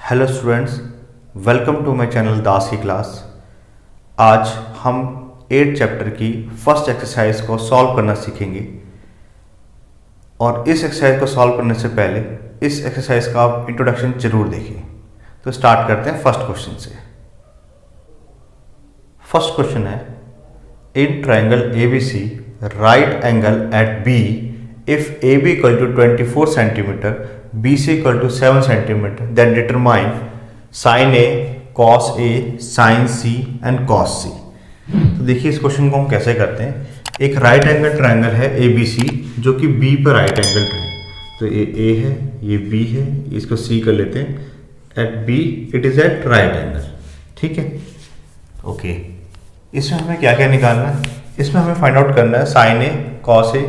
Hello students, welcome to my channel Das की class. आज हम 8 चैप्टर की फर्स्ट एक्सरसाइज को सॉल्व करना सीखेंगे। और इस एक्सरसाइज को सॉल्व करने से पहले इस एक्सरसाइज का आप इंट्रोडक्शन जरूर देखिए। तो स्टार्ट करते हैं फर्स्ट क्वेश्चन से। फर्स्ट क्वेश्चन है, in triangle ABC right angle at B if AB equal to 24 centimeter, BC equal to 7 centimeter, then determine sin A, cos A, sin C and cos C। तो देखिए इस question को हम कैसे करते हैं। एक राइट एंगल ट्रायंगल है ABC जो कि B पर राइट एंगल है। तो ये A है, ये B है, इसको C कर लेते हैं। At B it is at right angle. ठीक है, ओके। इसमें हमें क्या क्या निकालना है? इसमें हमें फाइंड आउट करना है साइन A, cos A,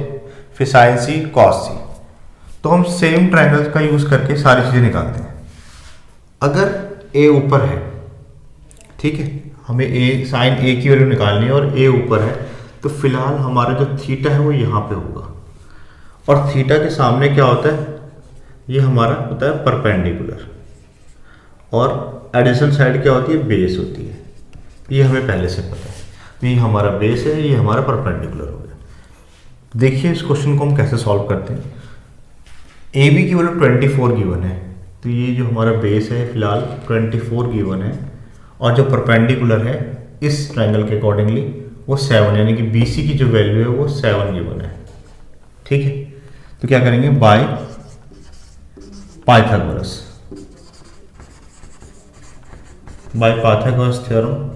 फिर साइन सी, कॉस सी। तो हम सेम ट्रायंगल का यूज करके सारी चीजें निकालते हैं। अगर ए ऊपर है, ठीक है, हमें ए साइन ए की वैल्यू निकालनी है और ए ऊपर है, तो फिलहाल हमारा जो थीटा है वो यहाँ पे होगा। और थीटा के सामने क्या होता है? ये हमारा होता है परपेंडिकुलर। और एडिशनल साइड क्या होती है? बेस होती है। ये हमें पहले से पता है। ये हमारा बेस है, ये हमारा परपेंडिकुलर हो गया। देखिए इस क्वेश्चन को हम कैसे सॉल्व करते हैं। ए बी की वैल्यू 24 गिवन है, तो ये जो हमारा बेस है फिलहाल 24 गिवन है, और जो परपेंडिकुलर है इस ट्रायंगल के अकॉर्डिंगली वो 7, यानी कि बी सी की जो वैल्यू है वो 7 गिवन है। ठीक है, तो क्या करेंगे? By Pythagoras theorem.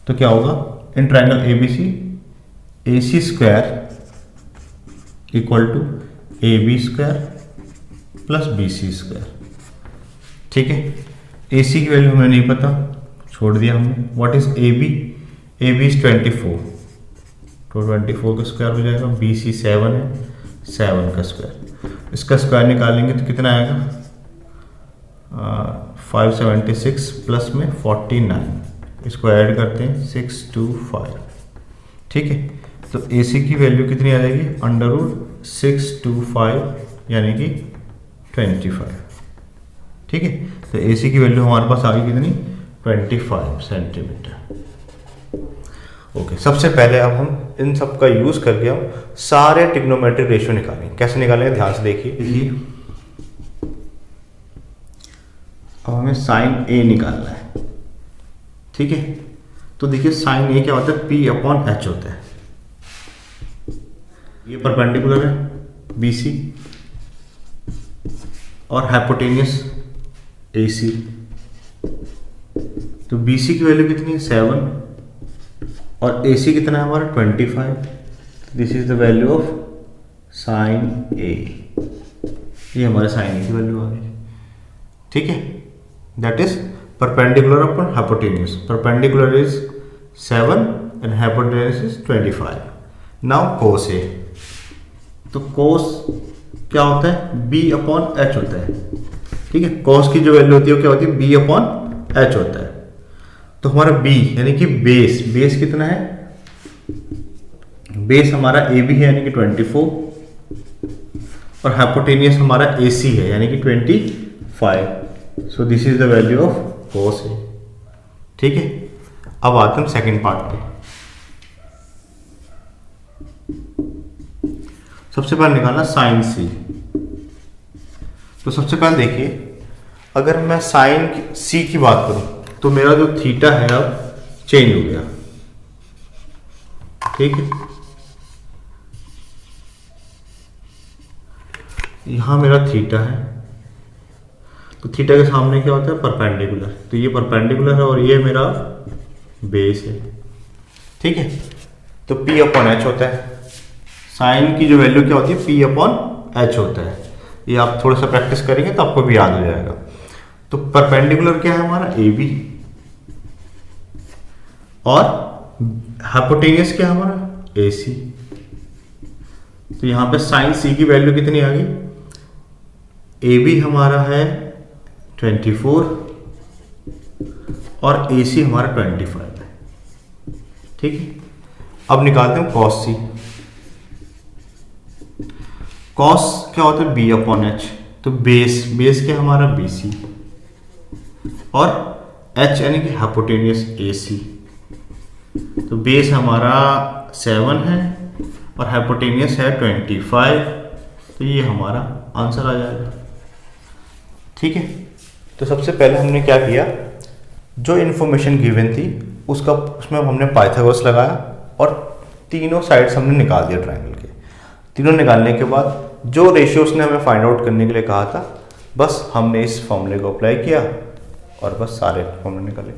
तो क्या होगा? In triangle ABC AC square equal to AB square plus BC square. ठीक है, AC की वैल्यू हमें नहीं पता, छोड़ दिया हमने। What is AB? AB is 24, तो 24 का स्क्वायर हो जाएगा। BC 7 है, 7 का स्क्वायर। इसका स्क्वायर निकालेंगे तो कितना आएगा? 576 प्लस में 49, इसको ऐड करते हैं 625। ठीक है, तो AC की वैल्यू कितनी आ जाएगी? √625 यानी कि 25। ठीक है, तो AC की वैल्यू हमारे पास आ गई कितनी? 25 सेंटीमीटर। ओके, सबसे पहले अब हम इन सब का यूज करके हम सारे ट्रिग्नोमेट्रिक रेशियो निकालेंगे। कैसे निकालेंगे ध्यान से देखिए। अब हमें साइन A निकालना है। ठीक है, तो देखिए साइन A क्या होता है? P/H होता है। ये परपेंडिकुलर है BC और हाइपोटेनियस AC। तो BC की वैल्यू कितनी है? 7 और AC कितना है हमारा? 25। This is the value of sine A। ये हमारे साइन A की वैल्यू आ गई। ठीक है, that is perpendicular upon hypotenuse. Perpendicular is 7 and hypotenuse is 25. Now cos A. तो cos क्या होता है? B/H होता है। ठीक है, cos की जो वैल्यू होती है वो क्या होती है? B/H होता है। तो हमारा B यानी कि बेस कितना है? बेस हमारा AB है यानी कि 24, और हाइपोटेनियस हमारा AC है यानी कि 25। So this is the value of cos A। ठीक है, अब आते हैं सेकंड पार्ट पे। सबसे पहले निकालना साइन C। तो सबसे पहले देखिए, अगर मैं साइन C की बात करूं तो मेरा जो थीटा है अब चेंज हो गया। ठीक है, यहां मेरा थीटा है, तो थीटा के सामने क्या होता है? परपेंडिकुलर। तो ये परपेंडिकुलर है और ये मेरा बेस है। ठीक है, तो P/H होता है। साइन की जो वैल्यू क्या होती है? P/H होता है। ये आप थोड़ा सा प्रैक्टिस करेंगे तो आपको भी याद हो जाएगा। तो परपेंडिकुलर क्या है हमारा? AB। और हाइपोटेनियस क्या है हमारा? AC। तो यहां पे साइन C की वैल्यू कितनी आ गई? AB हमारा है 24 और AC हमारा 25 है। ठीक है, अब निकालते हैं cos C। cos क्या होता है? B/H। तो बेस क्या हमारा BC और H यानी कि हाइपोटेनियस AC। तो बेस हमारा 7 है और हाइपोटेनियस है 25, तो ये हमारा आंसर आ जाएगा। ठीक है, तो सबसे पहले हमने क्या किया, जो इन्फॉर्मेशन गिवन थी उसमें हमने पाइथागोरस लगाया और तीनों साइड्स हमने निकाल दिया ट्रायंगल के। तीनों निकालने के बाद जो रेशियोज ने हमें फाइंड आउट करने के लिए कहा था, बस हमने इस फॉर्मूले को अप्लाई किया और बस सारे फॉर्मूले निकाले।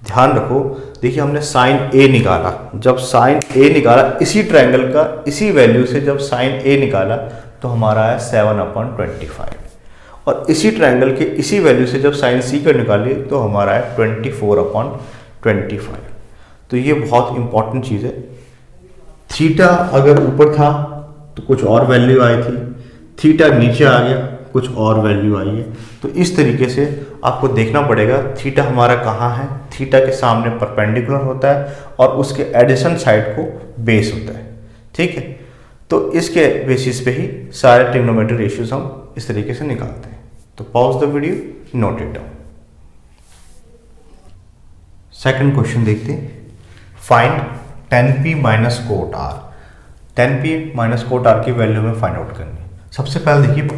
ध्यान रखो, देखिए हमने साइन A निकाला, जब साइन A निकाला इसी ट्रायंगल का इसी वैल्यू से जब साइन A निकाला तो हमारा आया 7/25, और इसी ट्रायंगल के इसी वैल्यू से जब साइन C का निकाली तो हमारा है 24/25। तो ये बहुत इंपॉर्टेंट चीज़ है। थीटा अगर ऊपर था तो कुछ और वैल्यू आई थी, थीटा नीचे आ गया कुछ और वैल्यू आई है। तो इस तरीके से आपको देखना पड़ेगा थीटा हमारा कहाँ है। थीटा के सामने परपेंडिकुलर होता है और उसके एडजेसेंट साइड को बेस होता है। ठीक है, तो इसके बेसिस पे ही सारे ट्रिग्नोमेट्री रेशियोज हम इस तरीके से निकालते हैं। तो pause the video, note it down. Second question देखते हैं। Find tan P minus cot R। tan P minus cot R की वैल्यू में फाइंड आउट करनी है। सबसे पहले देखिए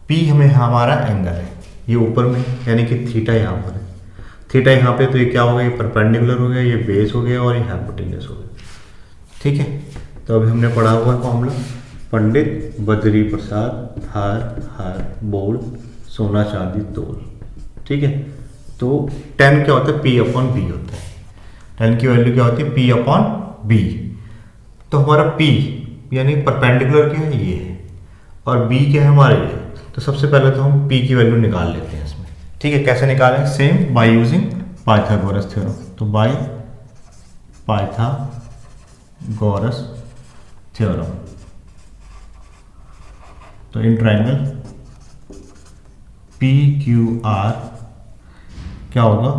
P हमें हमारा एंगल है, ये ऊपर में यानी कि थीटा यहाँ पर है। थीटा यहाँ पे तो ये क्या हो गया, ये परपेंडिकुलर हो गया, ये बेस हो गया और ये हाइपोटेन्यूस हो गया। ठीक है, तो अभी हमने पढ़ा हुआ फॉर्मूला, पंडित बद्री प्रसाद हार बोल सोना चांदी तोल। ठीक है, तो tan क्या होता है, P/B होता है। tan की वैल्यू क्या होती है, P/B। तो हमारा P यानी परपेंडिकुलर क्या है, ये है, और B क्या है हमारा ये। तो सबसे पहले तो हम P की वैल्यू निकाल लेते हैं इसमें। ठीक है, कैसे निकालें, same bye using Pythagoras theorem. तो बाय पाइथागोरस थ्योरम, तो इन ट्रायंगल PQR क्या होगा,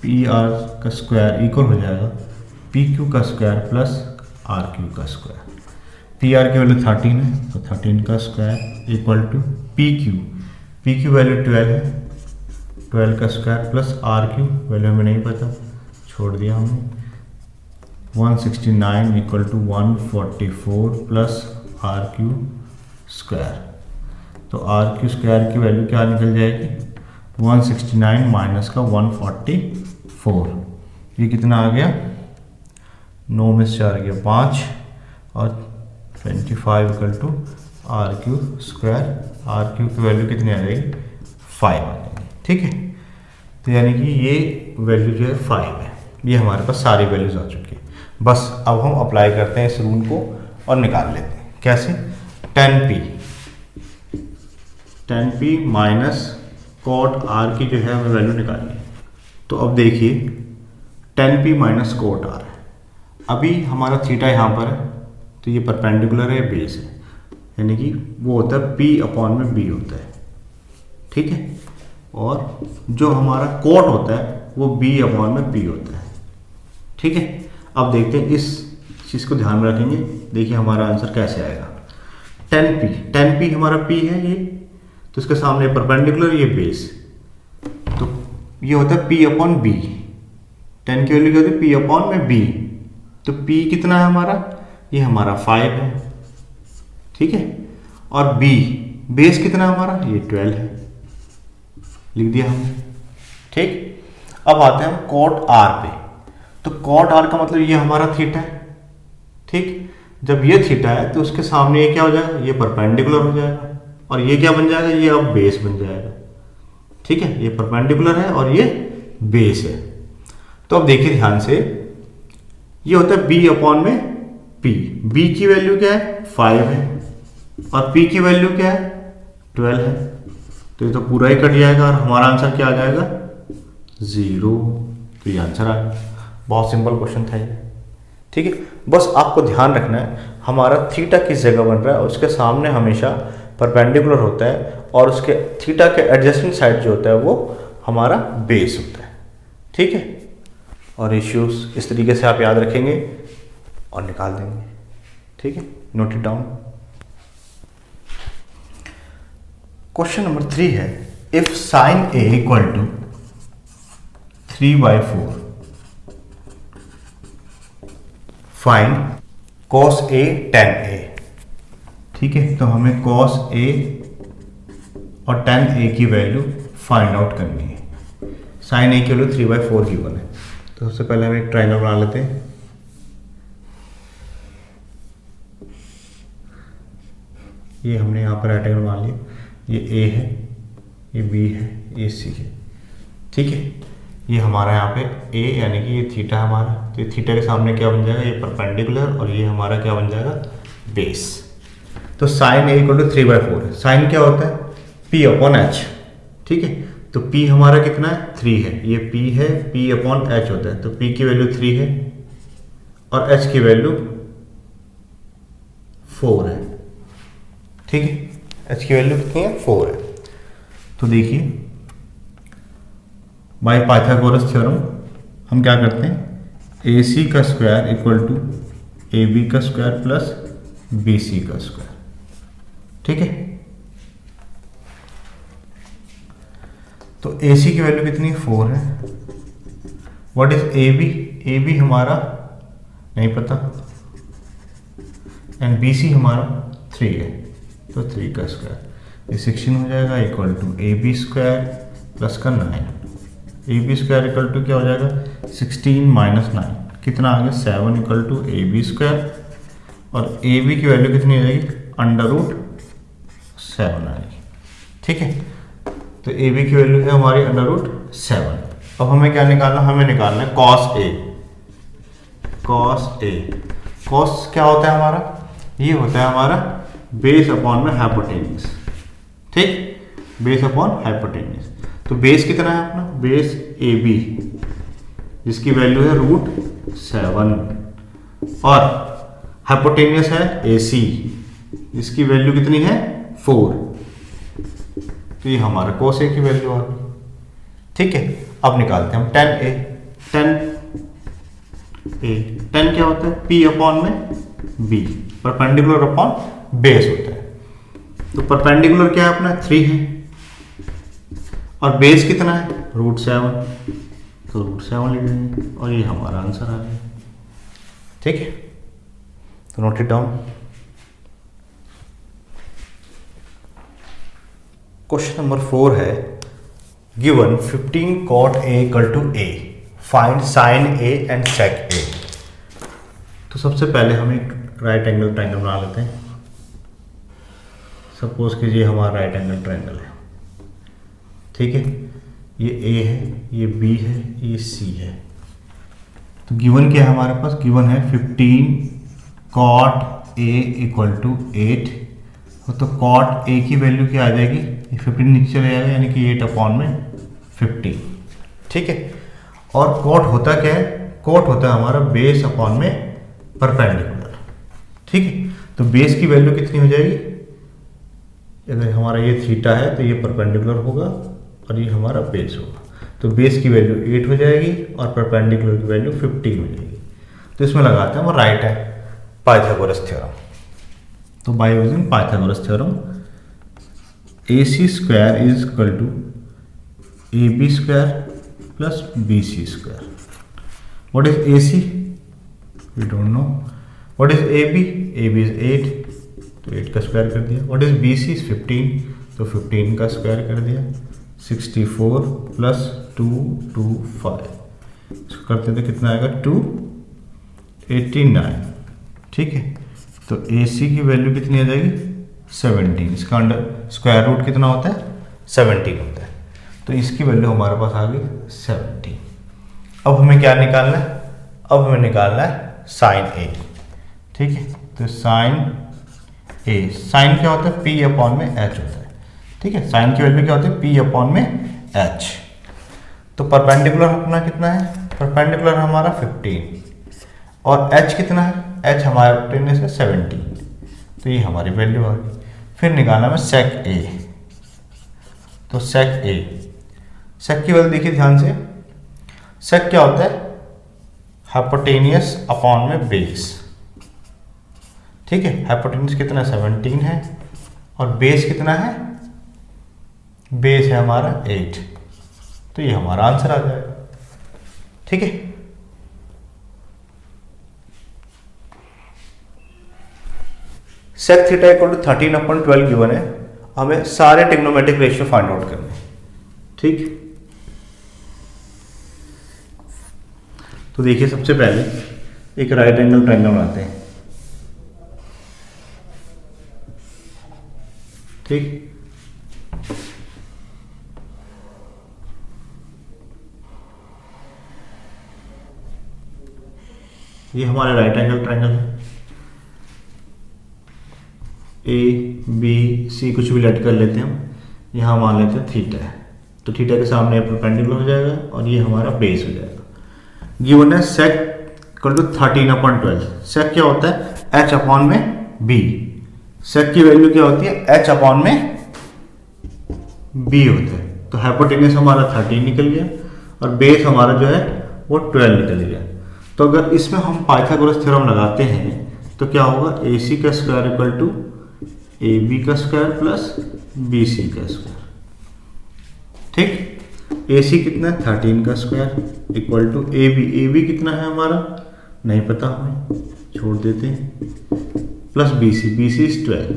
PR का स्क्वायर इक्वल हो जाएगा PQ का स्क्वायर प्लस RQ का स्क्वायर। PR की वैल्यू 13 है तो 13 का square equal to PQ value 12 है, 12 का स्क्वायर प्लस RQ वैल्यू हमें नहीं पता, छोड़ दिया हमने, 169 equal to 144 plus RQ square. तो RQ स्क्वायर की वैल्यू क्या निकल जाएगी, 169 माइनस का 144, ये कितना आ गया, 9 में से 4 गया 5 और 25 equal to RQ square. RQ की वैल्यू कितनी आ जाएगी, 5 आ जाएगी। ठीक है, तो यानी कि ये वैल्यू जो है 5 है। ये हमारे पास सारी वैल्यूज आ चुकी है। बस अब हम अप्लाई करते हैं इस रूल को और निकाल लेते हैं। कैसे, tan P minus cot R की जो है हमें वैल्यू निकालनी है। तो अब देखिए tan P minus cot R है, अभी हमारा थीटा यहाँ पर है तो ये परपेंडिकुलर है, बेस है, यानी कि वो होता है P/B होता है। ठीक है, और जो हमारा कोट होता है वो B/B होता है। ठीक है, अब देखते हैं, इस चीज़ को ध्यान में रखेंगे। देखिए हमारा आंसर कैसे आएगा, tan P हमारा P है ये, तो इसके सामने परपेंडिकुलर ये बेस, तो ये होता है P/B। tan की वैल्यू क्या होती है, P/B। तो P कितना है हमारा, ये हमारा 5 है। ठीक है, और B बेस कितना है हमारा, ये 12 है, लिख दिया हमने। ठीक, अब आते हैं हम कॉट R पे। तो कॉट R का मतलब ये हमारा थीटा है। ठीक, जब ये थीटा है तो उसके सामने ये क्या हो जाएगा, ये परपेंडिकुलर हो जाएगा, और ये क्या बन जाएगा, ये अब बेस बन जाएगा। ठीक है, ये परपेंडिकुलर है और ये बेस है। तो अब देखिए ध्यान से, ये होता है B/P। B की वैल्यू क्या है, 5 है, और P की वैल्यू क्या है, 12 है। तो ये तो पूरा ही कट जाएगा और हमारा आंसर क्या आ जाएगा, 0। तो ये आंसर आ गया। बहुत सिंपल क्वेश्चन था ये। ठीक है, बस आपको ध्यान रखना है हमारा थीटा किस जगह बन रहा है, उसके सामने हमेशा परपेंडिकुलर होता है और उसके थीटा के एडजेसेंट साइड जो होता है वो हमारा बेस होता है। ठीक है, और रेशियोज इस तरीके से आप याद रखेंगे और निकाल देंगे। ठीक है, note it down. Question number 3 है, if sine A equal to 3/4 find cos A tan a। ठीक है, तो हमें कॉस ए और tan a की वैल्यू फाइंड आउट करनी है। साइन ए की वैल्यू 3/4 गिवन है, तो सबसे पहले हम एक ट्रायंगल बना लेते हैं। ये हमने यहाँ पर राइट एंगल बना लिया, ये ए है, ये बी है, ये सी है। ठीक है, ये हमारा यहाँ पे ए यानी कि ये थीटा हमारा, तो ये थीटा के सामने क्या बन जाएगा, ये परपेंडिकुलर, और ये हमारा क्या बन जाएगा, बेस। तो साइन ए इक्वल टू 3/4 है। साइन क्या होता है, पी अपॉन एच। ठीक है, तो पी हमारा कितना है, 3 है, ये पी है, पी अपॉन एच होता है, तो पी की वैल्यू 3 है और एच की वैल्यू 4 है। ठीक है, एच की वैल्यू कितनी है, 4 है। तो देखिए बाय पाइथागोरस थ्योरम हम क्या करते हैं, ए सी का square equal to A B का स्क्वायर प्लस बी सी का स्क्वायर। ठीक है, तो ए सी की वैल्यू कितनी, 4 है। What is A B, A B हमारा नहीं पता, एंड बी सी हमारा 3 है, तो 3 का स्क्वायर, ये 16 हो जाएगा, equal to A B square plus का 9। A B square equal to क्या हो जाएगा, 16 माइनस 9 कितना आ गया, 7 equal to A B square, और ए बी की वैल्यू कितनी आ जाएगी, √7 आएगी। ठीक है, तो ए बी की वैल्यू है हमारी √7। अब हमें क्या निकालना, हमें निकालना है cos A. Cos A, cos क्या होता है हमारा, ये होता है हमारा बेस अपॉन में हाइपोटेन्यूज। ठीक, बेस अपॉन हाइपोटेन्यूज। तो बेस कितना है अपना, बेस ए बी जिसकी वैल्यू है √7, और हाइपोटेन्यूज है ए सी जिसकी वैल्यू कितनी है, 4। तो ये हमारा कोस ए की वैल्यू आ गई। ठीक है, अब निकालते हैं हम tan a। tan क्या होता है, p अपॉन में b, परपेंडिकुलर अपॉन बेस होता है। तो परपेंडिकुलर क्या है अपना, 3 है, और बेस कितना है, √7, तो √7 लिख देंगे, और ये हमारा आंसर आ गया। ठीक है, तो note it down. Question number 4 है, given 15 cot a equal to a, find sine a and sec a। तो सबसे पहले हम एक राइट एंगल ट्रायंगल बना लेते हैं। सपोज कीजिए हमारा राइट एंगल ट्रायंगल है। ठीक है, ये a है, ये b है, ये c है। तो गिवन क्या है हमारे पास, गिवन है 15 cot a इक्वल टू 8। तो cot a की वैल्यू क्या आ जाएगी, 15 नीचे चले जाएगा, यानी कि 8 अपॉन में 15। ठीक है, और cot होता क्या है, cot होता है हमारा बेस अपॉन में परपेंडिकुलर। ठीक है, तो बेस की वैल्यू कितनी हो जाएगी, अगर हमारा ये थीटा है तो ये परपेंडिकुलर होगा और ये हमारा बेस होगा, तो बेस की वैल्यू 8 हो जाएगी और परपेंडिकुलर की वैल्यू 15 हो जाएगी। तो इसमें लगाते हैं वो राइट है पाइथागोरस थ्योरम। तो by using Pythagoras theorem, AC square is equal to AB square plus BC square. What is AC, we don't know. What is AB, AB is 8, तो 8 का स्क्वायर कर दिया। व्हाट इज BC इज 15, तो 15 का square कर दिया। 64 plus 225, इसको करते थे कितना आएगा, 289। ठीक है, तो AC की वैल्यू कितनी आ जाएगी, 17। इसका अंडर स्क्वायर रूट कितना होता है, 17 होता है। तो इसकी वैल्यू हमारे पास आ गई 17। अब हमें क्या निकालना है, अब हमें निकालना है साइन A। ठीक है, तो साइन A, साइन क्या होता है, P अपॉन में H होता है। ठीक है, साइन की वैल्यू क्या होती है, P अपॉन में H। तो परपेंडिकुलर अपना कितना है, परपेंडिकुलर हमारा 15, और H कितना है, H हमारा टेनिस है 17, तो ये हमारी वैल्यू आ गई। फिर निकालना है सेक A। तो सेक A, सेक की वैल्यू देखिए ध्यान से, सेक क्या होता है, हाइपोटेनियस अपॉन में बेस। ठीक है, हाइपोटेनियस कितना 17 है और बेस कितना है बेस है हमारा 8, तो ये हमारा आंसर आ जाएगा। ठीक है, sec theta equal to 13/12 given है, हमें सारे ट्रिग्नोमेट्रिक रेशियो फाइंड आउट करने हैं। ठीक, तो देखिए सबसे पहले एक राइट एंगल ट्रायंगल बनाते हैं। ठीक, ये हमारा राइट एंगल ट्रायंगल है। ए बी सी कुछ भी लेट कर लेते हैं हम, यहाँ मान लेते हैं थीटा है, तो थीटा के सामने परपेंडिकुलर हो जाएगा और ये हमारा बेस हो जाएगा। गिवन है सेक इक्वल टू 13/12। सेक क्या होता है? एच अपॉन में बी। सेक की वैल्यू क्या होती है? एच अपॉन में बी होता है। तो हाइपोटेन्यूस हमारा 13 निकल गया और बेस हमारा जो है वो 12 निकल गया। तो अगर इसमें हम पाइथागोरस थ्योरम लगाते हैं तो क्या होगा? ए सी का square equal to A B का स्क्वायर प्लस बी सी का स्क्वायर। ठीक, ए सी कितना है? 13 का square equal to A B कितना है हमारा? नहीं पता हमें, छोड़ देते हैं, plus B C is 12।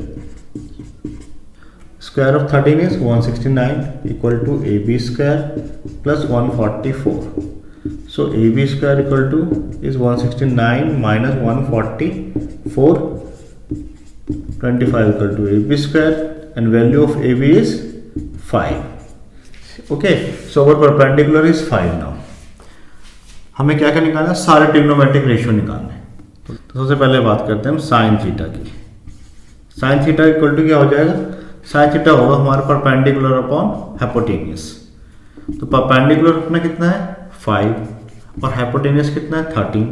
Square of 13 is 169 equal to A B square plus 144। So AB square equal to is 169 minus 144, 25 equal to AB square and value of AB is 5. Okay, so our perpendicular is 5 now. हमें क्या क्या निकालना है? सारे trigonometric ratio निकालने हैं। तो सबसे पहले बात करते हैं हम साइन थीटा की। साइन थीटा इक्वल टू क्या हो जाएगा? साइन थीटा होगा हमारा परपेंडिकुलर अपॉन हाइपोटेन्यूस। तो परपेंडिकुलर अपना कितना है? 5 और हाइपोटेन्यूस कितना है? 13।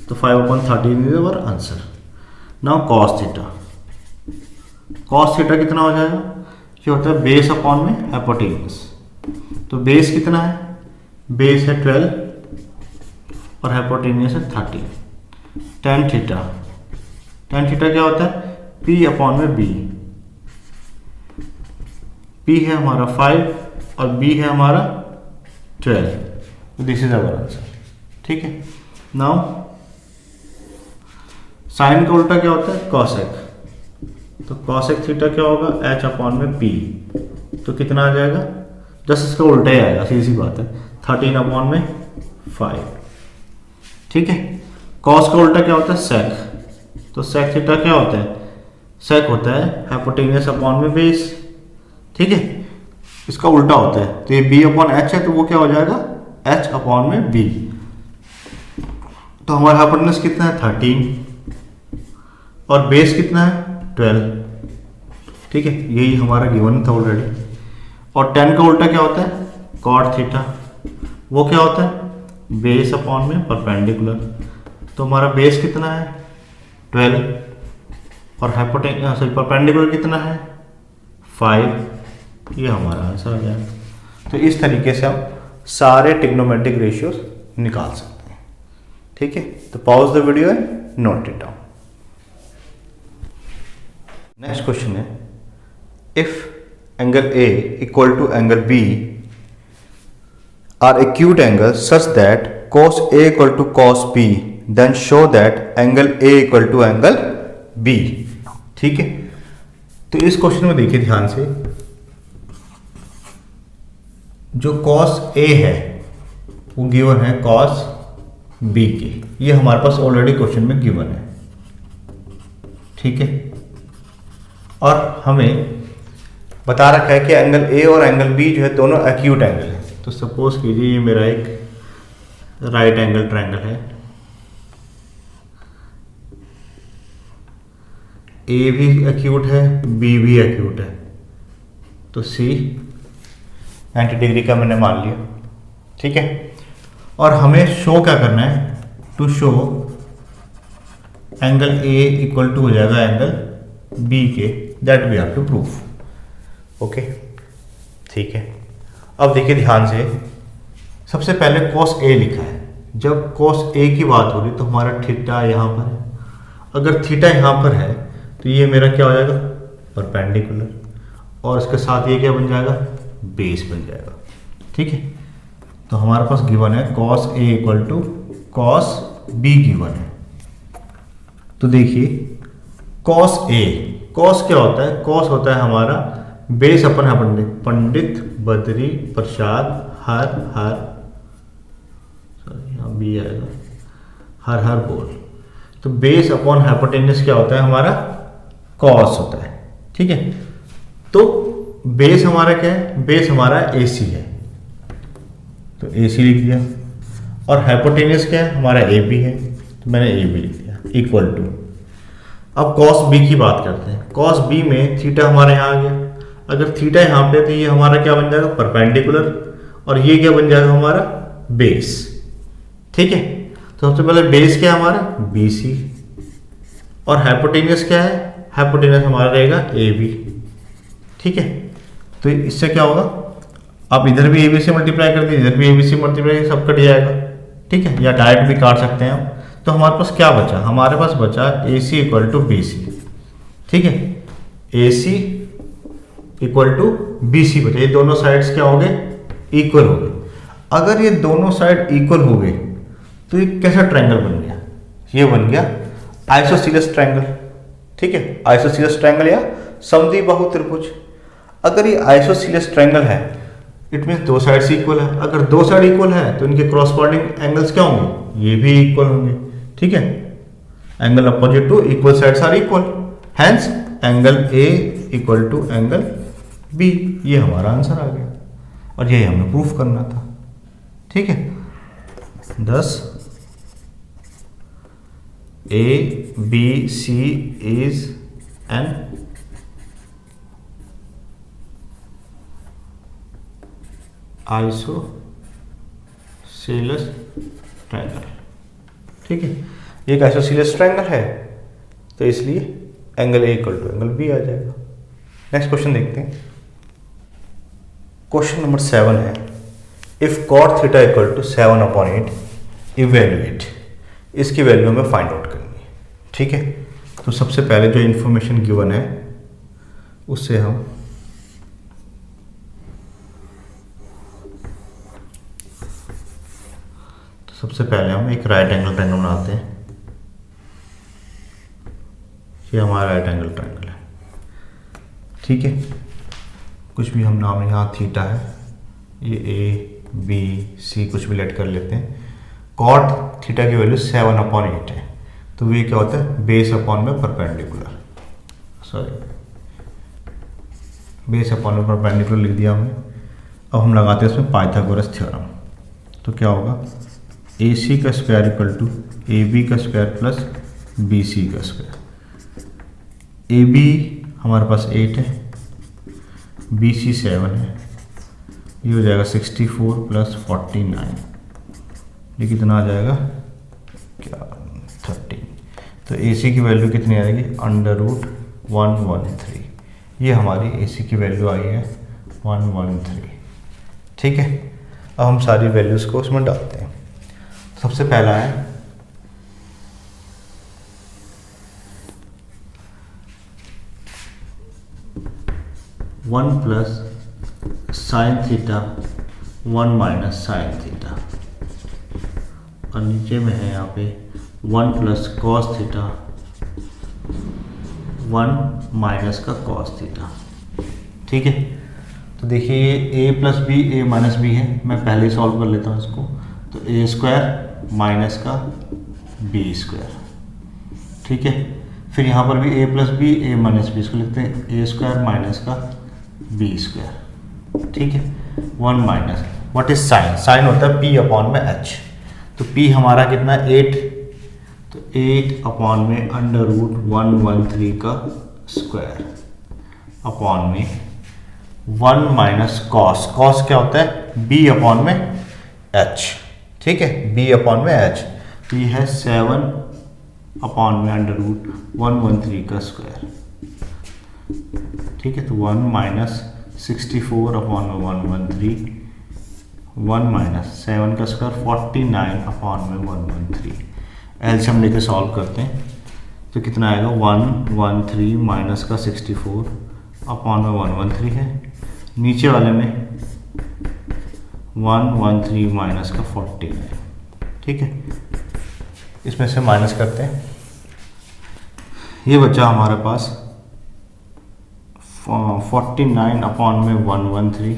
तो 5/13 is our answer. Now cos theta. Cos theta कितना हो जाएगा? क्या होता है? बेस अपॉन में हाइपोटेन्यूस। तो बेस कितना है? बेस है 12 और हाइपोटेन्यूस है 13। Tan theta. टेन थीटा क्या होता है? P अपॉन में B। P है हमारा 5 और B है हमारा 12। This is our answer. ठीक है, नाउ साइन का उल्टा क्या होता है? कॉसेक। तो कॉसेक थीटा क्या होगा? H अपॉन में P। तो कितना आ जाएगा? जस्ट इसका उल्टा ही आएगा, सीधी सी बात है, 13 अपॉन में 5। ठीक है, कॉस का उल्टा क्या होता है? सेक। तो सेक थीटा क्या होता है? सेक होता है हाइपोटेन्यूस अपॉन में बेस। ठीक है, इसका उल्टा होता है, तो ये B अपॉन H है, तो वो क्या हो जाएगा? H अपॉन में B। तो हमारा हाइपोटेन्यूस कितना है? 13 और बेस कितना है? 12। ठीक है, यही हमारा गिवन था ऑलरेडी। और 10 का उल्टा क्या होता है? Cot theta. वो क्या होता है? बेस अपॉन में परपेंडिकुलर। तो हमारा बेस कितना है? 12 और परपेंडिकुलर कितना है? 5। ये हमारा आंसर आ जाएगा। तो इस तरीके से हम सारे ट्रिग्नोमेट्रिक रेशियोज निकाल सकते हैं। ठीक है, तो pause the video and note it down. Next question है, if angle A equal to angle B are acute angle such that cos A equal to cos B, then show that angle A equal to angle B। ठीक है, तो इस question में देखिए ध्यान से, जो cos A है वो गिवन है cos B के। ये हमारे पास ऑलरेडी क्वेश्चन में गिवन है। ठीक है, और हमें बता रखा है कि एंगल A और एंगल B जो है दोनों एक्यूट एंगल है। तो सपोज कीजिए ये मेरा एक राइट एंगल ट्रायंगल है, A भी एक्यूट है, B भी एक्यूट है, तो C 90 डिग्री का मैंने मान लिया। ठीक है, और हमें शो क्या करना है? To show angle A equal to हो जाएगा एंगल B के, that we have to prove. Okay, ठीक है, अब देखिए ध्यान से, सबसे पहले cos A लिखा है। जब cos A की बात हो रही तो हमारा थीटा यहाँ पर है। अगर थीटा यहाँ पर है तो ये मेरा क्या हो जाएगा? परपेंडिकुलर। और इसके साथ ये क्या बन जाएगा? बेस बन जाएगा। ठीक है, तो हमारे पास गिवन है cos A equal to cos B given है। तो देखिए कॉस ए, कॉस क्या होता है? कॉस होता है हमारा बेस अपन है पंडित बद्री प्रसाद हर हर, सॉरी यहाँ बी आएगा, हर हर बोल। तो बेस अपॉन हाइपोटेन्यूस क्या होता है? हमारा कॉस होता है। ठीक है, तो बेस हमारा क्या है? बेस हमारा AC है, तो AC लिख दिया। और हाइपोटेन्यूस क्या है? हमारा AB है, तो मैंने AB लिख दिया इक्वल टू। अब कॉस बी की बात करते हैं। कॉस बी में थीटा हमारे यहाँ आ गया। अगर थीटा यहाँ पे, तो ये हमारा क्या बन जाएगा? परपेंडिकुलर। और ये क्या बन जाएगा? हमारा बेस। ठीक है, तो सबसे पहले बेस क्या है हमारा? BC। और हाइपोटेन्यूस क्या है? हाइपोटेन्यूस हमारा रहेगा AB। ठीक है, तो इससे क्या होगा? आप इधर भी AB से मल्टीप्लाई कर दीजिए, इधर भी AB से मल्टीप्लाई, सब कट जाएगा। ठीक है, या डायरेक्ट भी काट सकते हैं हम। तो हमारे पास क्या बचा? हमारे पास बचा AC इक्वल टू BC। ठीक है, AC इक्वल टू BC बचा। ये दोनों साइड्स क्या हो गए? इक्वल हो गए। अगर ये दोनों साइड इक्वल हो गए तो ये कैसा ट्रायंगल बन गया? ये बन गया आइसोसीलियस ट्रायंगल। ठीक है, आइसोसीलियस ट्रायंगल या समद्विबाहु त्रिभुज। अगर ये आइसोसीलियस ट्रायंगल है, इट मीन दो साइड्स इक्वल है। अगर दो साइड इक्वल है तो इनके क्रॉसपोंडिंग एंगल्स क्या होंगे? ये भी इक्वल होंगे। ठीक है, angle opposite to equal sides are equal, hence angle A equal to angle B। ये हमारा आंसर आ गया और ये हमें प्रूफ करना था। ठीक है, 10 ABC is an isosceles triangle. ठीक है, ये एक आइसोसेलेस ट्रायंगल है, तो इसलिए angle A equal to angle B आ जाएगा। नेक्स्ट क्वेश्चन देखते हैं। क्वेश्चन नंबर 7 है, if cot theta equal to 7/8 evaluate. इसकी वैल्यू हमें फाइंड आउट करनी है। ठीक है, तो सबसे पहले जो इंफॉर्मेशन गिवन है उससे हम सबसे पहले हम एक राइट एंगल ट्रायंगल बनाते हैं। ये हमारा राइट एंगल ट्रायंगल है। ठीक है, कुछ भी हम नाम यहाँ थीटा है, ये A B C कुछ भी लेट कर लेते हैं। कॉट थीटा की वैल्यू 7/8 है, तो ये क्या होता है? बेस अपॉन में परपेंडिकुलर, सॉरी बेस अपॉन में परपेंडिकुलर लिख दिया हमने। अब हम लगाते हैं इसमें पाइथागोरस थ्योरम। तो क्या होगा? AC का स्क्वायर इक्वल टू AB का स्क्वायर प्लस BC का स्क्वायर। AB हमारे पास 8 है, BC 7 है, ये हो जाएगा 64 प्लस 49, ये कितना आ जाएगा? क्या 13। तो AC की वैल्यू कितनी आएगी? √113। ये हमारी AC की वैल्यू आई है 113। ठीक है, अब हम सारी वैल्यूज़ को उसमें डालते हैं। सबसे पहला है one plus sine theta 1 minus sine theta, और नीचे में है यहाँ पे 1 प्लस कॉस थीटा 1 माइनस का कॉस थीटा। ठीक है, तो देखिए ये A plus B A minus B है, मैं पहले ही सॉल्व कर लेता हूँ इसको। तो A स्क्वायर माइनस का B स्क्वायर। ठीक है, फिर यहाँ पर भी A plus B A minus B, इसको लिखते हैं A स्क्वायर माइनस का B स्क्वायर। ठीक है, 1 minus what is sine? Sine होता है P अपॉन में H। तो P हमारा कितना? 8, तो 8 अपॉन में √113 का स्क्वायर अपॉन में 1 माइनस कॉस। कॉस क्या होता है? B अपॉन में H। ठीक है, B अपॉन में H। तो ये है 7 अपॉन में √113 का स्क्वायर। ठीक है, तो 1 माइनस 64 अपॉन में 113, 1 माइनस 7 का स्क्वायर 49 अपॉन में 113। एलसीएम लेके सॉल्व करते हैं तो कितना आएगा? 113 माइनस का 64 अपॉन में 113 है, नीचे वाले में 113 माइनस का 49, ठीक है। इसमें से माइनस करते हैं, ये बचा हमारे पास 49 अपॉन में 113,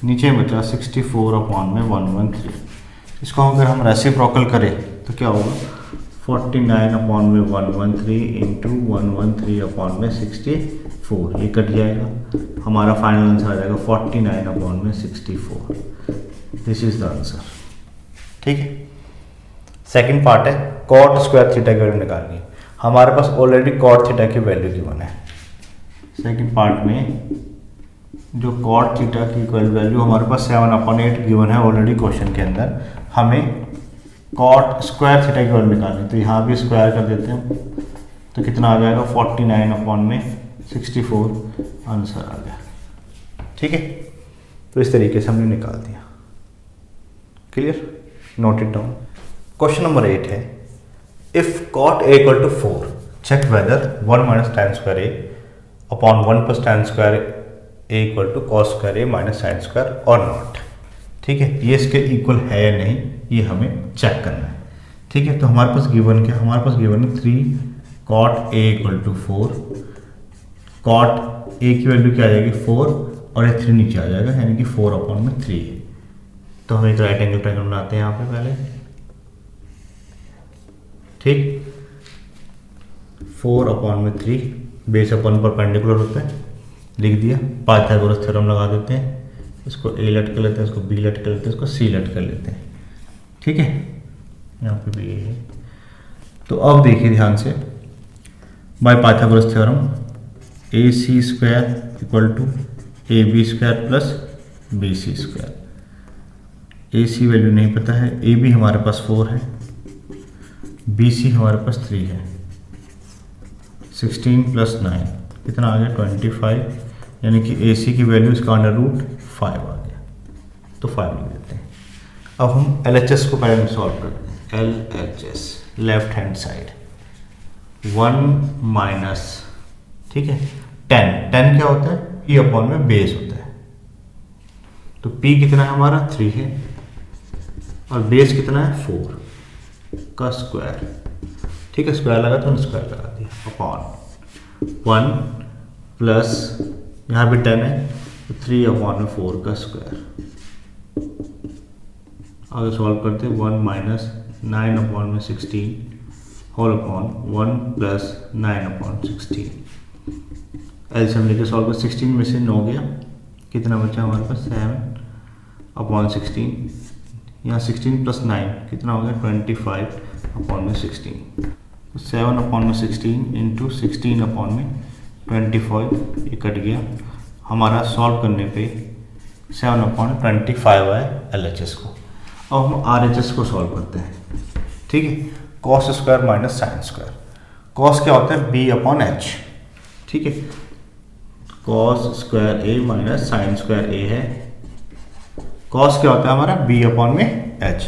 नीचे बचा 64 अपॉन में 113। इसको अगर हम रेसिप्रोकल करें तो क्या होगा, 49 अपॉन में 113 इंटू 113 अपॉन में 64, ये कट जाएगा, हमारा फाइनल आंसर आ जाएगा 49 अपॉन में 64। दिस इज द आंसर, ठीक है। सेकंड पार्ट है कॉट स्क्वायर थीटा की वैल्यू निकालनी है। हमारे पास ऑलरेडी कॉट थीटा की वैल्यू गिवन है। सेकंड पार्ट में जो कॉट थीटा की वैल्यू हमारे पास 7/8 गिवन है ऑलरेडी क्वेश्चन के अंदर, हमें कॉट स्क्वायर थीटा की वैल्यू निकालनी है। तो यहाँ भी स्क्वायर कर देते हैं, तो कितना आ जाएगा 49 अपॉन में 64, आंसर आ गया, ठीक है। तो इस तरीके से हमने निकाल दिया। Clear, note it down. Question number 8 है, if cot a equal to 4 check whether 1 minus tan square a upon 1 plus tan square a equal to cos square a minus sine square और नॉट, ठीक है। ये इसके equal है या नहीं, ये हमें चेक करना है, ठीक है। तो हमारे पास गिवन क्या, हमारे पास गिवन है 3 cot a equal to 4, cot a की वैल्यू क्या आ जाएगी 4 और ये 3 नीचे आ जाएगा, यानी कि 4 अपॉन में 3। तो हम एक राइट एंगल ट्रायंगल बनाते हैं यहाँ पे पहले, ठीक। 4 अपॉन में 3, बेस अपॉन परपेंडिकुलर होता है, लिख दिया। पाइथागोरस थ्योरम लगा देते हैं, इसको a लटका लेते हैं, इसको b लटका लेते हैं, इसको c लटका लेते हैं, ठीक है। यहाँ पे भी ये है। तो अब देखिए ध्यान से, by Pythagoras theorem ac square equal to ab square plus bc square. ac value नहीं पता है, ab हमारे पास 4 है, bc हमारे पास 3 है, 16 प्लस 9 कितना आ गया 25, यानी कि AC की वैल्यू इसका अंडर रूट 5 आ गया, तो 5 लिख देते हैं। अब हम LHS को पहले सॉल्व करते हैं। LHS left hand side 1 minus, ठीक है, 10 क्या होता है, P अपॉन में बेस होता है। तो P कितना है हमारा 3 है और बेस कितना है 4 का स्क्वायर, ठीक है। स्क्वायर लगा तो स्क्वायर लगा दिया, अपॉन 1 प्लस यहाँ भी 10 है तो 3 अपॉन में 4 का स्क्वायर। आगे सॉल्व करते हैं, 1 माइनस 9 अपॉन में 16 होल अपॉन 1 प्लस 9 अपॉन 16। एलसीएम लेके सॉल्व कर, 16 में से 9 गया, कितना बचा हमारे पास 7 अपॉन 16, यहाँ 16 प्लस 9 कितना हो गया 25 अपॉन में 16। 7 अपॉन में 16 इंटू 16 अपॉन में 25, ये कट गया। हमारा सॉल्व करने पे 7 अपॉन 25 आए LHS को। अब हम RHS को सॉल्व करते हैं, ठीक है। Cos square minus sine square, cos क्या होता है b अपॉन h, ठीक है। Cos square a minus sine square a है, कॉस क्या होता है हमारा b अपॉन में h,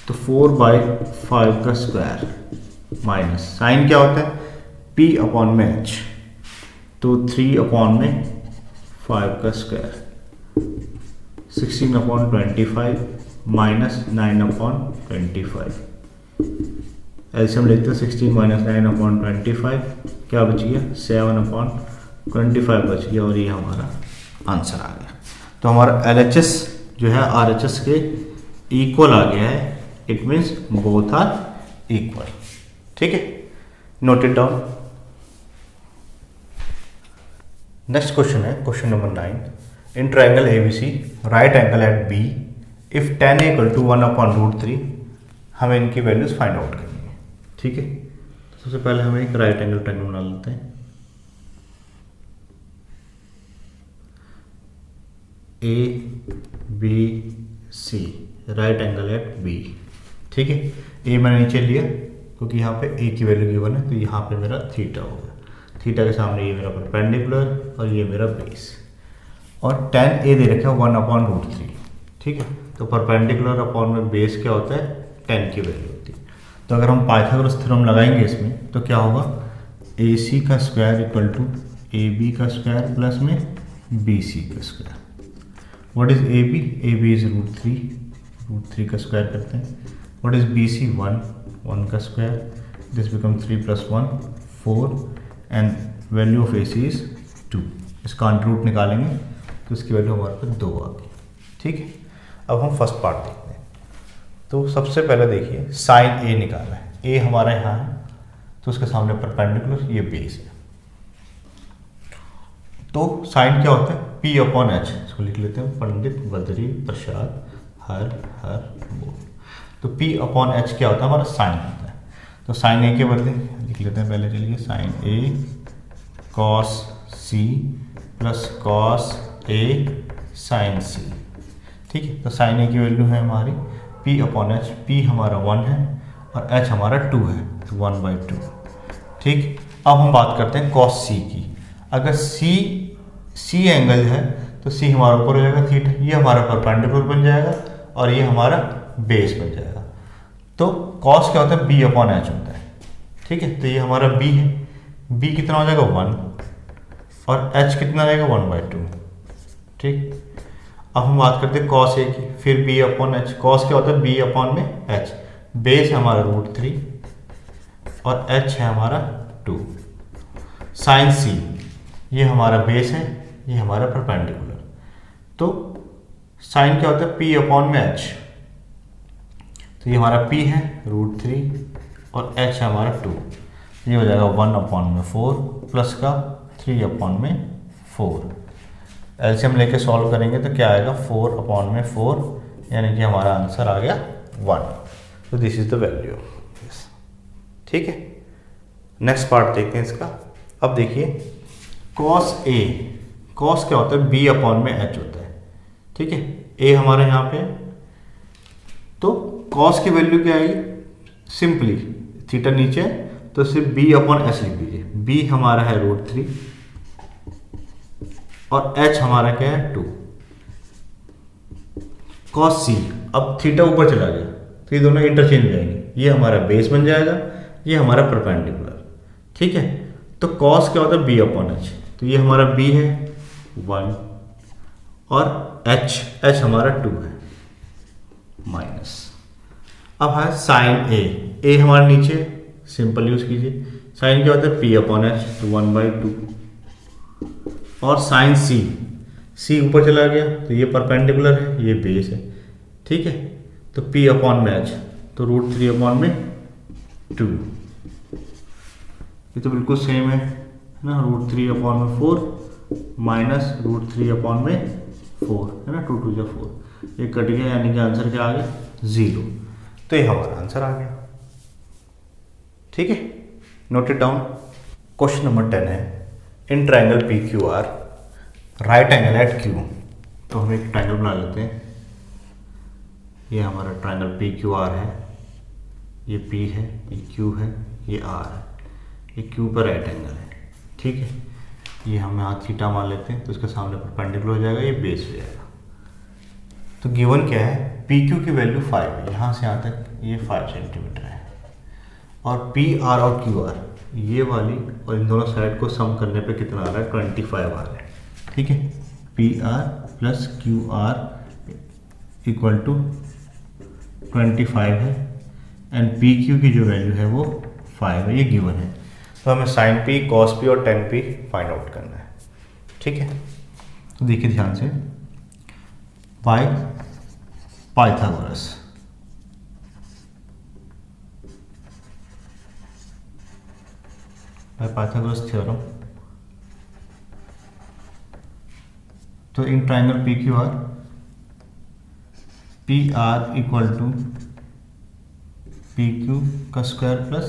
तो 4/5 का स्क्वायर माइनस साइन क्या होता है p अपॉन में h, तो 3 अपॉन में 5 का square, 16 upon 25 minus 9 upon 25। LCM लेते हैं, 16 माइनस 9 अपॉन 25 क्या बच गया 7 अपॉन 25 बच गया, और ये हमारा आंसर आ गया। तो हमारा LHS जो है RHS के इक्वल आ गया है, it means both are equal, ठीक है। Note it down. Next question है question number 9, in triangle ABC right angle at B if tan A equal to 1 upon root 3, हमें इनकी वैल्यूज फाइंड आउट करनी है, ठीक है। तो सबसे पहले हमें एक राइट एंगल ट्रायंगल बना लेते हैं। ABC right angle at B, ठीक है। ए मैंने नीचे लिया क्योंकि यहाँ पे ए की वैल्यू गिवन है, तो यहाँ पे मेरा थीटा होगा, थीटा के सामने ये मेरा परपेंडिकुलर और ये मेरा बेस, और tan A दे रखा है 1 अपॉन रूट 3, ठीक है। तो परपेंडिकुलर अपॉन में बेस क्या होता है 10 की वैल्यू होती है। तो अगर हम पाइथागोरस थ्योरम लगाएंगे इसमें तो क्या होगा, AC का स्क्वायर इक्वल टू AB का स्क्वायर प्लस में BC का square, what is A B is root three का स्क्वायर करते हैं। व्हाट इज बी सी 1 का square, this become 3 + 1 4 and value of A C is 2। इसका अंडर रूट निकालेंगे तो इसकी वैल्यू हमारे पास 2 आ गई। ठीक है, अब हम फर्स्ट पार्ट देखते हैं। तो सबसे पहले देखिए साइन ए निकालना है। ए हमारा यहाँ है तो उसके सामने परपेंडिकुलर ये बेस है। तो साइन क्या होता है, P/H। इसको लिख लेते हैं, पंडित बद्री प्रसाद हर बोल। तो P/H क्या होता है, हमारा साइन होता है। तो साइन ए के बदले लिख लेते हैं पहले, चलिए sign A cos C plus cos A sign सी। ठीक है, तो साइन ए की वैल्यू है हमारी P/H। P हमारा 1 है और H हमारा 2 है, तो 1/2। ठीक, अब हम बात करते हैं कॉस सी की। अगर सी एंगल है तो सी हमारा ऊपर हो जाएगा थीटा, ये हमारा परपेंडिकुलर बन जाएगा और ये हमारा बेस बन जाएगा। तो कॉस क्या होता है, B/H होता है। ठीक है, तो ये हमारा B है, B कितना हो जाएगा 1 और H कितना रहेगा 1/2। ठीक, अब हम बात करते हैं कॉस ए की, फिर B/H। कॉस क्या होता है, B/H। बेस है हमारा √3 और H है हमारा 2। साइन सी, ये हमारा बेस है, ये हमारा परपेंडिकुलर। तो साइन क्या होता है, P/H। तो ये हमारा P है √3 और H है हमारा 2। ये हो जाएगा 1/4 प्लस का 3/4। एलसीएम लेके सॉल्व करेंगे तो क्या आएगा, 4/4, यानी कि हमारा आंसर आ गया 1। तो दिस इज द वैल्यू। ठीक है, नेक्स्ट पार्ट देखते हैं इसका। अब देखिए कॉस ए, कॉस क्या होता है, B/H होता है। ठीक है, ए हमारे यहाँ पे, तो कॉस की वैल्यू क्या आएगी, सिंपली थीटा नीचे तो सिर्फ B/H लिख दीजिए। B हमारा है √3 और H हमारा क्या है 2। कॉस सी, अब थीटा ऊपर चला गया तो ये दोनों इंटरचेंज हो जाएंगे, ये हमारा बेस बन जाएगा, ये हमारा परपेंडिकुलर। ठीक है, तो कॉस क्या होता है, B/H। तो ये हमारा B है 1 और H हमारा 2 है माइनस। अब है साइन ए हमारे नीचे, सिंपल यूज कीजिए। साइन क्या होता है, P/H, तो 1/2 और साइन सी ऊपर चला गया तो ये परपेंडिकुलर है, ये बेस है। ठीक है, तो P/H तो √3/2। ये तो बिल्कुल सेम है ना, √3/4 माइनस √3/4 है ना, 2 × 4, ये कट गया, यानी कि आंसर क्या आ गया 0। तो ये हमारा आंसर आ गया। ठीक है, note it down. Question number 10 है, in triangle PQR right angle at Q। तो हम एक ट्रायंगल बना लेते हैं। ये हमारा ट्रायंगल PQR है, ये P है, ये Q है, ये R है, ये Q पर राइट एंगल है। ठीक है, ये हम यहाँ थीटा मान लेते हैं तो इसके सामने परपेंडिकुलर हो जाएगा, ये बेस हो जाएगा। तो गिवन क्या है, PQ की वैल्यू 5 है, यहाँ से यहाँ तक ये 5 सेंटीमीटर है, और PR और QR ये वाली और इन दोनों साइड को सम करने पे कितना आ रहा है, 25 आ रहा है। ठीक है, PR + QR = 25 है एंड PQ की जो वैल्यू है वो 5 है, ये गिवन है। तो हमें साइन P, कॉस P और टेन P फाइंड आउट करना है। ठीक है, तो देखिए ध्यान से, बाय पाइथागोरस थ्योरम, तो इन ट्रायंगल PQR PR = PQ का स्क्वायर प्लस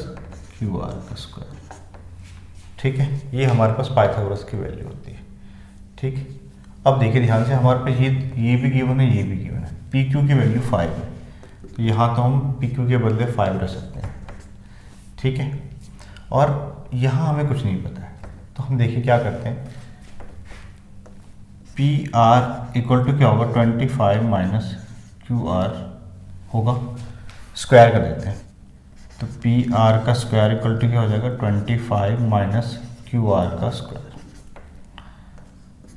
QR का स्क्वायर। ठीक है, ये हमारे पास पाइथागोरस की वैल्यू होती है। ठीक, अब देखिए ध्यान से, हमारे पास ये भी गिवन है, ये भी गिवन है। PQ की वैल्यू 5 है, तो यहाँ तो हम PQ के बदले 5 रख सकते हैं। ठीक है, और यहाँ हमें कुछ नहीं पता है, तो हम देखिए क्या करते हैं, PR = क्या होगा, 25 - QR होगा, स्क्वायर कर देते हैं। तो PR का स्क्वायर = क्या हो जाएगा, 25 - QR का स्क्वायर।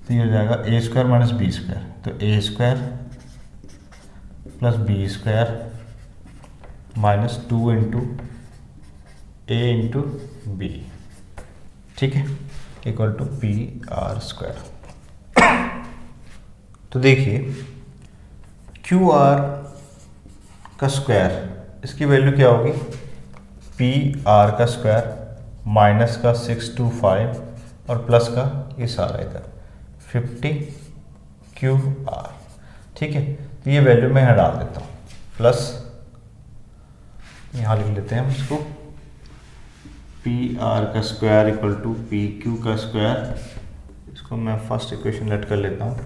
तो ये हो जाएगा A square minus B square, तो A square plus B square minus 2 into A into B, ठीक है, equal to P R square. तो देखिए क्यू आर का स्क्वायर, इसकी वैल्यू क्या होगी, पी आर का स्क्वायर माइनस का 625 और प्लस का ये सारा इधर 50 क्यू आर, ठीक है। तो ये वैल्यू मैं यहाँ डाल देता हूँ, प्लस यहाँ लिख लेते हैं हम इसको, पी आर का square equal to P Q का स्क्वायर, इसको मैं फर्स्ट इक्वेशन लेट कर लेता हूँ,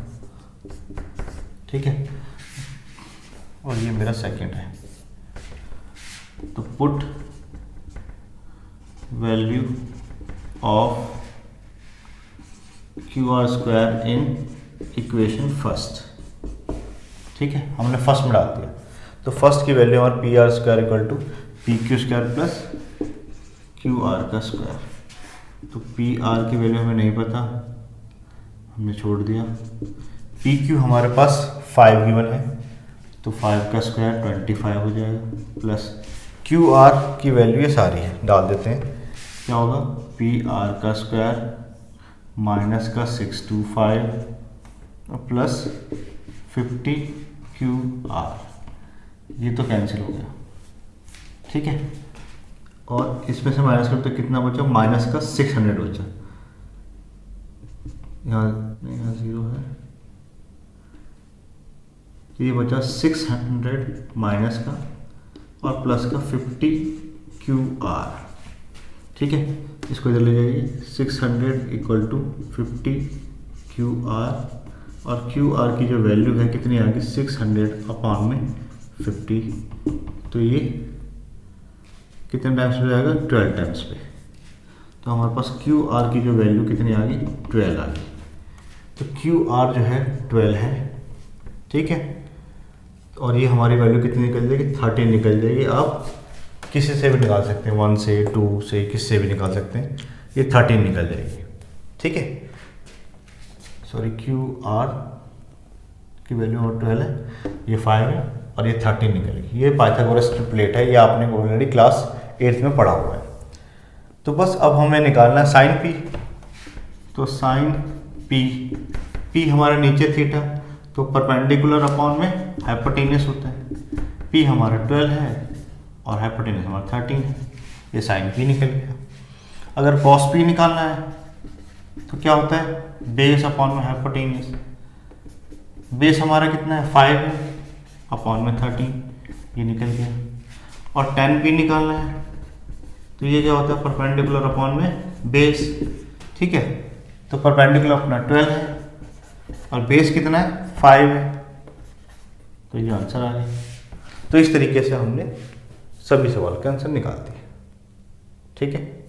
ठीक है, और ये मेरा सेकंड है। तो put value of Q R square in equation first, ठीक है, हमने फर्स्ट में डाल दिया। तो फर्स्ट की वैल्यू हमारे P R square equal to P Q square plus Q R का स्क्वायर। तो पी आर की वैल्यू हमें नहीं पता, हमने छोड़ दिया। पी क्यू हमारे पास 5 गिवन है, तो 5 का स्क्वायर 25 हो जाएगा, प्लस क्यू आर की वैल्यू ये सारी है, डाल देते हैं। क्या होगा, पी आर का स्क्वायर माइनस का 625 और प्लस 50 क्यू आर, ये तो कैंसिल हो गया, ठीक है। और इसमें से माइनस करते तो कितना बचा, माइनस का 600 बचा, यहाँ 0 है, तो ये बचा 600 माइनस का और प्लस का 50 क्यू आर, ठीक है। इसको इधर ले जाइए, 600 इक्वल टू 50 क्यू आर, और क्यू आर की जो वैल्यू है कितनी आ गई, 600 अपॉन में 50, तो ये कितने टाइम्स पे जाएगा, 12 टाइम्स पे। तो हमारे पास क्यू आर की जो वैल्यू कितनी आ गई, 12 आ गई। तो क्यू आर जो है 12 है, ठीक है, और ये हमारी वैल्यू कितनी निकल जाएगी, 13 निकल जाएगी। आप किसी से भी निकाल सकते हैं, 1 से 2 से किससे भी निकाल सकते हैं, ये 13 निकल जाएगी, ठीक है। सॉरी, क्यू आर की वैल्यू और 12 है, ये 5 है और ये 13 निकलेगी। ये पाइथागोरस ट्रिपलेट है, ये आपने ऑलरेडी क्लास 8th में पढ़ा हुआ है। तो बस अब हमें निकालना है साइन पी। तो साइन पी, पी हमारा नीचे थीटा, तो परपेंडिकुलर अपॉन में हाइपोटेन्यूस होता है। पी हमारा 12 है और हाइपोटेन्यूस हमारा 13 है, ये साइन पी निकल गया। अगर कॉस पी निकालना है तो क्या होता है, बेस अपॉन में हाइपोटेन्यूस। बेस हमारा कितना है, 5 है, अपॉन में 13, ये निकल गया। और tan पी निकालना है तो ये क्या होता है, परपेंडिकुलर अपॉन में बेस, ठीक है। तो परपेंडिकुलर अपना 12 है और बेस कितना है, 5 है, तो ये आंसर आ गया। तो इस तरीके से हमने सभी सवाल के आंसर निकाल दिए, ठीक है।